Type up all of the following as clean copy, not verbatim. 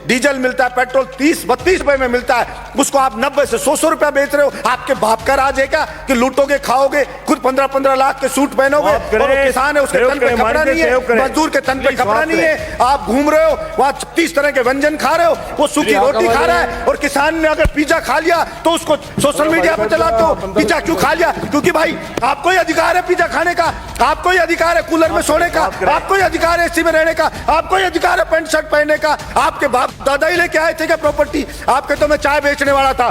Diesel मिलता है, petrol 30-32 रुपए में मिलता है, उसको आप 90 से 100 रुपया बेच रहे हो। आपके बाप का राज है क्या कि लूटोगे, खाओगे, खुद 15-15 लाख के सूट पहनोगे, और वो किसान है उसके तन पे कपड़ा नहीं है, मजदूर के तन पे कपड़ा नहीं है, आप घूम रहे हो वहां 36 तरह के व्यंजन खा रहे हो, वो सूखी रोटी खा रहा है, और किसान ने अगर पिज्जा खा लिया तो उसको सोशल मीडिया पे चलाते हो, पिज्जा क्यों खा लिया? क्योंकि भाई आपको ही अधिकार है पिज्जा खाने का, आपको ही अधिकार है कूलर में सोने का, आपको ही अधिकार है एसी में रहने का, आपको ही अधिकार है पैंट शर्ट पहनने का। आपके बाप दादा ही लेके आए थे क्या प्रॉपर्टी? आपके तो मैं चाय बेचने वाला था।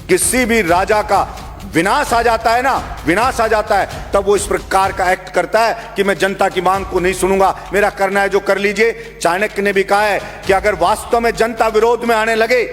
किसी भी राजा का विनाश आ जाता है ना, विनाश आ जाता है, तब वो इस प्रकार का एक्ट करता है कि मैं जनता की मांग को नहीं सुनूंगा, मेरा करना है जो कर लीजिए। चाणक्य ने भी कहा है कि अगर वास्तव में जनता विरोध में आने लगे,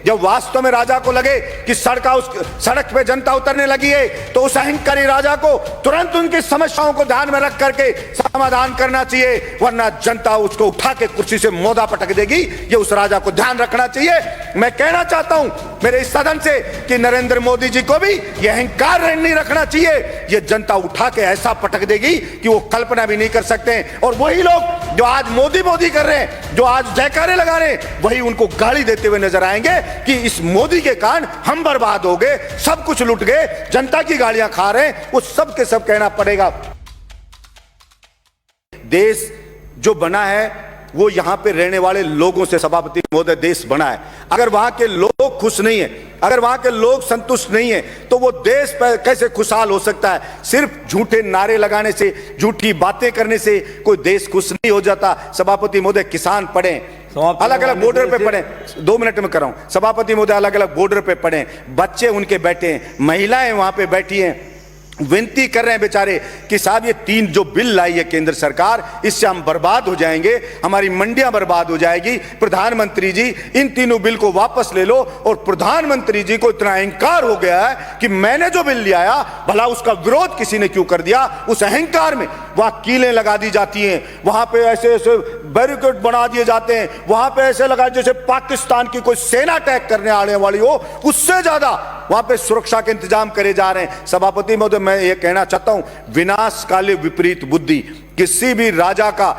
जब वास्तव में राजा को लगे कि सड़क पे जनता उतरने लगी है, तो उस अहंकारी राजा को तुरंत उनकी समस्याओं को ध्यान में रख करके समाधान करना चाहिए, वरना जनता उसको उठा के कुर्सी से मोदा पटक देगी। ये उस राजा को ध्यान रखना चाहिए। मैं कहना चाहता हूं मेरे इस सदन से कि नरेंद्र मोदी जी को भी ये अहंकार नहीं रखना चाहिए। ये जनता उठा के ऐसा पटक देगी कि वो कल्पना भी नहीं कर सकते। और वही लोग जो आज मोदी मोदी कर रहे हैं, जो आज जयकारे लगा रहे हैं, वही उनको गाली देते हुए नजर आएंगे कि इस मोदी के कारण हम बर्बाद हो गए, सब कुछ लुट गए, जनता की गालियां खा रहे हैं। वो सब के सब कहना पड़ेगा। देश जो बना है वो यहां पे रहने वाले लोगों से, सभापति महोदय, देश बना है। अगर वहां के लोग खुश नहीं है, अगर वहां के लोग संतुष्ट नहीं है, तो वो देश पर कैसे खुशहाल हो सकता है? सिर्फ झूठे नारे लगाने से, झूठी बातें करने से कोई देश खुश नहीं हो जाता। सभापति महोदय, किसान पढ़े, अलग अलग बॉर्डर पे पड़े, 2 मिनट में कर रहा हूं सभापति महोदय, अलग अलग बॉर्डर पे पड़े, बच्चे उनके बैठे हैं, महिलाएं वहां पे बैठी हैं, विनती कर रहे हैं बेचारे कि साहब ये 3 जो बिल लाई है केंद्र सरकार, इससे हम बर्बाद हो जाएंगे, हमारी मंडियां बर्बाद हो जाएगी। प्रधानमंत्री जी इन तीनों बिल को वापस ले लो। और प्रधानमंत्री जी को इतना अहंकार हो गया है कि मैंने जो बिल ले आया, भला उसका विरोध किसी ने क्यों कर दिया? उस अहंकार में वहां कीलें लगा दी जाती हैं, वहां पे ऐसे ऐसे बैरिकेड बना दिए जाते हैं, वहां पे ऐसे लगा जैसे पाकिस्तान की कोई सेना अटैक करने आने वाली हो, उससे ज्यादा वहां पे सुरक्षा के इंतजाम करे जा रहे हैं। सभापति महोदय, मैं ये कहना चाहता हूं, विनाश काले विपरीत बुद्धि। किसी भी राजा का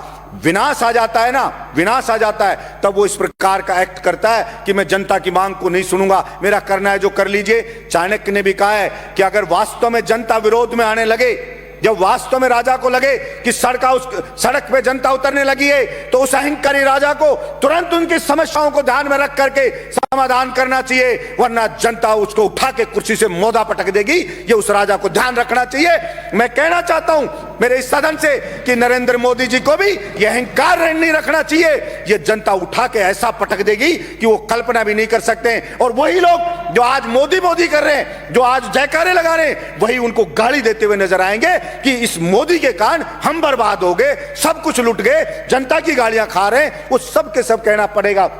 विनाश आ जाता है ना, विनाश आ जाता है, तब वो इस प्रकार का एक्ट करता है कि मैं जनता की मांग को नहीं सुनूंगा, मेरा करना है जो कर लीजिए। चाणक्य ने भी कहा है कि अगर वास्तव में जनता विरोध में आने लगे, जब वास्तव में राजा को लगे कि सड़क पे जनता उतरने लगी है, तो उस अहंकारी राजा को तुरंत उनकी समस्याओं को ध्यान में रख करके समाधान करना चाहिए, वरना जनता उसको उठा के कुर्सी से मोदा पटक देगी। ये उस राजा को ध्यान रखना चाहिए। मैं कहना चाहता हूं मेरे इस सदन से कि नरेंद्र मोदी जी को भी ये अहंकार नहीं रखना चाहिए। ये जनता उठा के ऐसा पटक देगी कि वो कल्पना भी नहीं कर सकते। और वही लोग जो आज मोदी मोदी कर रहे हैं, जो आज जयकारे लगा रहे हैं, वही उनको गाली देते हुए नजर आएंगे कि इस मोदी के कारण हम बर्बाद हो गए, सब कुछ लुट गए, जनता की गालियां खा रहे हैं। वो सब के सब कहना पड़ेगा।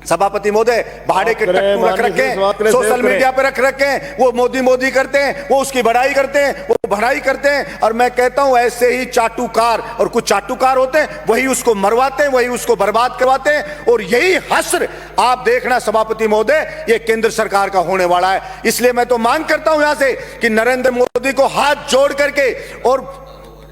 सभापति महोदय, भाड़े के टट्टू रख रखे हैं, सोशल मीडिया पे रख रखे हैं, वो मोदी मोदी करते हैं, वो उसकी बड़ाई करते हैं, वो भड़ाई करते हैं। और मैं कहता हूं ऐसे ही चाटुकार, और कुछ चाटुकार होते हैं, वही उसको मरवाते हैं, वही उसको बर्बाद करवाते हैं। और यही हश्र आप देखना सभापति महोदय, ये केंद्र सरकार का होने वाला है। इसलिए मैं तो मांग करता हूं यहां से कि नरेंद्र मोदी को हाथ जोड़ करके और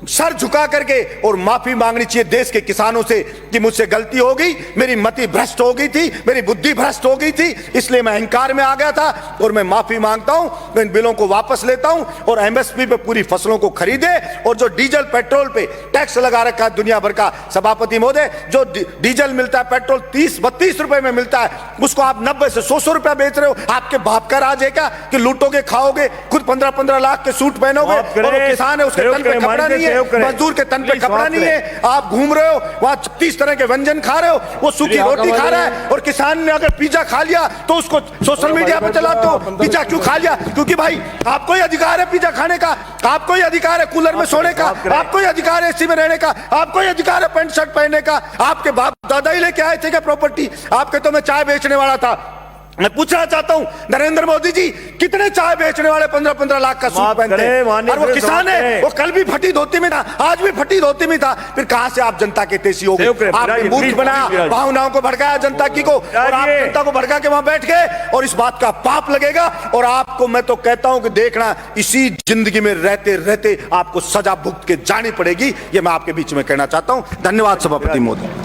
सर झुका करके और माफी मांगनी चाहिए देश के किसानों से कि मुझसे गलती हो गई, मेरी मति भ्रष्ट हो गई थी, मेरी बुद्धि भ्रष्ट हो गई थी, इसलिए मैं अहंकार में आ गया था और मैं माफी मांगता हूं, मैं इन बिलों को वापस लेता हूं और एमएसपी पे पूरी फसलों को खरीदे। और जो डीजल पेट्रोल पे टैक्स लगा रखा है दुनिया भर का, सभापति महोदय, जो डीजल मिलता है, पेट्रोल 30-32 रुपए में मिलता है, उसको आप 90 से 100 रुपया बेच रहे हो। आपके बाप का राज है क्या कि लूटोगे, खाओगे, खुद 15-15 लाख के सूट पहनोगे, और वो किसान है उसके तन पे कपड़ा नहीं है, मजदूर के तन पे कपड़ा नहीं है, आप घूम रहे हो वहां 36 तरह के व्यंजन खा रहे हो, वो सूखी रोटी खा रहा है। और किसान ने अगर पिज्जा खा लिया तो उसको सोशल मीडिया पे चलाते हो, पिज्जा क्यों खा लिया? क्योंकि भाई आपको ही अधिकार है पिज्जा खाने का, आपको ही अधिकार है कूलर में सोने का, आपको ही अधिकार है एसी में रहने का, आपको ही अधिकार है पैंट शर्ट पहनने का। आपके बाप दादा ही लेके आए थे क्या प्रॉपर्टी? आपके तो मैं चाय बेचने वाला था। मैं पूछना चाहता हूं नरेंद्र मोदी जी, कितने चाय बेचने वाले 15-15 लाख का सूट पहनते हैं? और वो किसान है, वो कल भी फटी धोती में था, आज भी फटी धोती में था, फिर कहां से आप जनता के तेजी हो गए? आपने मूर्ख बनाया, भावनाओं को भड़काया जनता की को, और आप जनता को भड़का के वहां बैठ गए, और इस बात का पाप लगेगा। और आपको मैं तो कहता हूं कि देखना, इसी जिंदगी में रहते रहते आपको सजा भुगत के जानी पड़ेगी। ये मैं आपके बीच में कहना चाहता हूं। धन्यवाद सभापति महोदय।